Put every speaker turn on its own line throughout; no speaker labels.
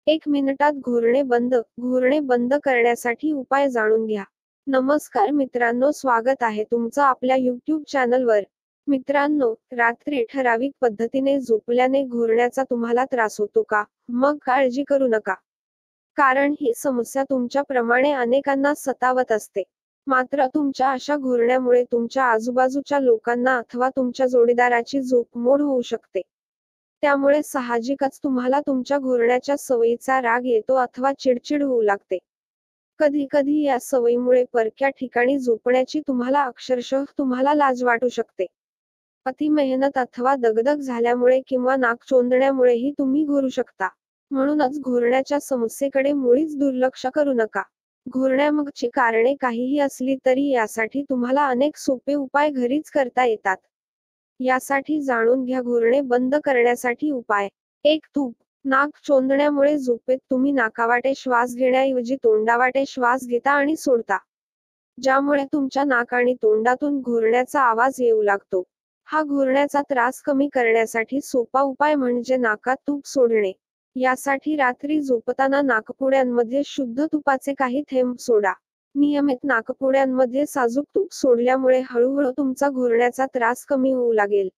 1 मिनिटात घुरणे बंद करण्यासाठी उपाय जाणून घ्या. नमस्कार मित्रांनो, स्वागत आहे तुमचं आपल्या YouTube चॅनलवर. मित्रांनो, रात्री ठराविक पद्धतीने झोपल्याने घुरण्याचा तुम्हाला त्रास होतो का? मग काळजी करू नका. कारण ही समस्या तुमच्याप्रमाणे अनेकांना सतावत असते. मात्र तुमच्या अशा घुरण्यामुळे तुमच्या आजूबाजूच्या लोकांना अथवा तुमच्या जोडीदाराची झोप मोड होऊ शकते. त्यामुळे साहजिकच तुम्हाला तुमच्या घुरण्याच्या सवयीचा राग येतो अथवा चिडचिड होऊ लागते. कधी-कधी या सवयीमुळे परक्या ठिकाणी झोपण्याची तुम्हाला लाज वाटू शकते. अति मेहनत अथवा दगदग झाल्यामुळे किंवा नाक चोंदण्यामुळेही तुम्ही घुरू शकता. म्हणूनच घुरण्याच्या समस्येकडे मुळीच दुर्लक्ष करू नका. घुरण्यामागची कारणे काहीही असली तरी यासाठी तुम्हाला अनेक सोपे उपाय घरीच करता येतात. यासाठी जाणून घ्या घुरणे बंद करण्यासाठी उपाय. 1. तूप. नाक चोंदण्यामुळे झोपेत तुम्ही नाकावाटे श्वास घेण्याऐवजी तोंडावाटे श्वास घेता आणि सोडता. ज्यामुळे तुमच्या नाक आणि तोंडातून घुरण्याचा आवाज येऊ लागतो. हा घुरण्याचा त्रास कमी करण्यासाठी सोपा उपाय म्हणजे नाकात तूप सोडणे. यासाठी रात्री झोपताना नाकपुड्यांमध्ये शुद्ध तुपाचे काही थेंब सोडा. नियमित नाकपुड्यांमध्ये साजूक तूप सोडल्यामुळे हळूहळू तुमचा घुरण्याचा त्रास कमी होऊ लागेल.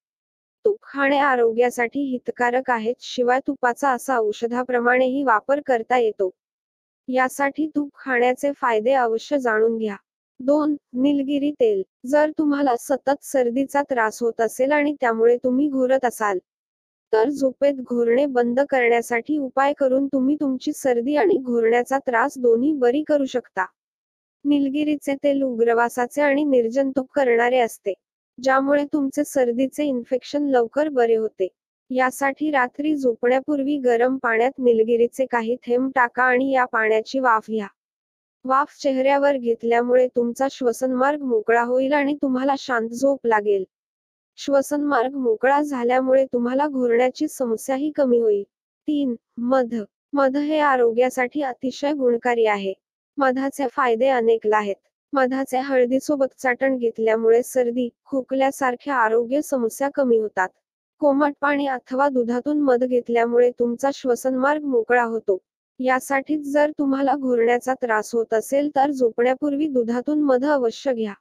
तूप खाणे आरोग्यासाठी हितकारक आहे, शिवाय तुपाचा असा औषधाप्रमाणेही वापर करता येतो. यासाठी तूप खाण्याचे फायदे अवश्य जाणून घ्या. 2. निलगिरी तेल. जर तुम्हाला सतत सर्दीचा त्रास होत असेल आणि त्यामुळे तुम्ही घुरत असाल, तर झोपेत घुरणे बंद करण्यासाठी उपाय करून तुम्ही तुमची सर्दी आणि घुरण्याचा त्रास दोन्ही बरी करू शकता. निलगिरीचे तेल उग्रवासाचे आणि निर्जंतुक करणारे असते, ज्यामुळे तुमचे सर्दीचे इन्फेक्शन लवकर बरे होते. यासाठी रात्री झोपण्यापूर्वी गरम पाण्यात निलगिरीचे काही थेंब टाका आणि या पाण्याची वाफ घ्या. वाफ चेहऱ्यावर घेतल्यामुळे तुमचा श्वसनमार्ग मोकळा होईल आणि तुम्हाला शांत झोप लागेल. श्वसनमार्ग मोकळा झाल्यामुळे तुम्हाला घुरण्याची समस्याही कमी होईल. 3. मध. मध हे आरोग्यासाठी अतिशय गुणकारी आहे. मधाचे फायदे अनेक आहेत. मधाचे हळदीसोबत चाटण घेतल्यामुळे सर्दी, खोकल्यासारख्या आरोग्य समस्या कमी होतात. कोमट पाणी अथवा दुधातून मध घेतल्यामुळे तुमचा श्वसनमार्ग मोकळा होतो. यासाठीच जर तुम्हाला घुरण्याचा त्रास होत असेल तर झोपण्यापूर्वी दुधातून मध अवश्य घ्या.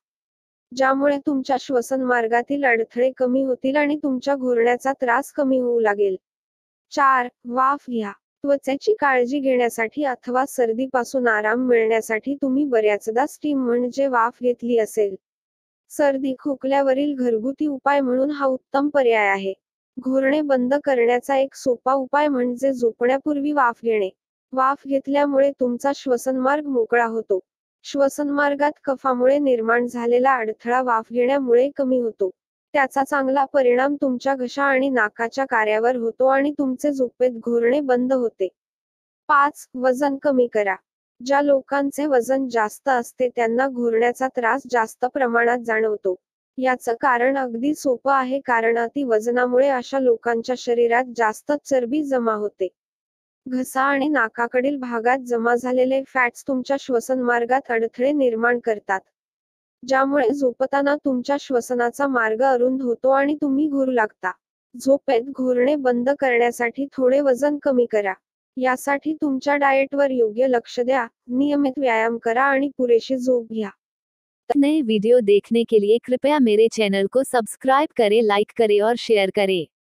ज्यामुळे तुमच्या श्वसनमार्गातील अडथळे कमी होतील आणि तुमच्या घुरण्याचा त्रास कमी होऊ लागेल. 4. वाफ घ्या. त्वचेची काळजी घेण्यासाठी अथवा सर्दीपासून आराम मिळण्यासाठी तुम्ही बऱ्याचदा स्टीम म्हणजे वाफ घेतली असेल. सर्दी खोकल्यावरील घरगुती उपाय म्हणून हा उत्तम पर्याय आहे. घुरणे बंद करण्याचा एक सोपा उपाय म्हणजे झोपण्यापूर्वी वाफ घेणे. वाफ घेतल्यामुळे तुमचा श्वसनमार्ग मोकळा होतो. श्वसनमार्गात कफामुळे निर्माण झालेला अडथळा वाफ घेण्यामुळे कमी होतो. त्याचा चांगला परिणाम तुमच्या घसा आणि नाकाच्या कार्यावर होतो आणि तुमचे झोपेत घुरणे बंद होते. 5. वजन कमी करा. ज्या लोकांचे वजन जास्त असते त्यांना घुरण्याचा त्रास जास्त प्रमाणात जाणवतो. याचं कारण अगदी सोपं आहे, कारण अति वजनामुळे अशा लोकांच्या शरीरात जास्त चरबी जमा होते. घसा आणि नाकाकडील भागात जमा झालेले फॅट्स तुमच्या श्वसनमार्गात अडथळे निर्माण करतात. ज्यामुळे झोपताना तुमच्या श्वसनाचा मार्ग अरुंद होतो आणि तुम्ही घुरू लागता. झोपेत घुरणे बंद करण्यासाठी थोडे वजन कमी करा. यासाठी तुमच्या डाएटवर योग्य लक्ष द्या, नियमित व्यायाम करा आणि पुरेशी झोप घ्या.
नए वीडियो देखने के लिए कृपया मेरे चैनल को सब्सक्राइब करें, लाइक करें और शेयर करें।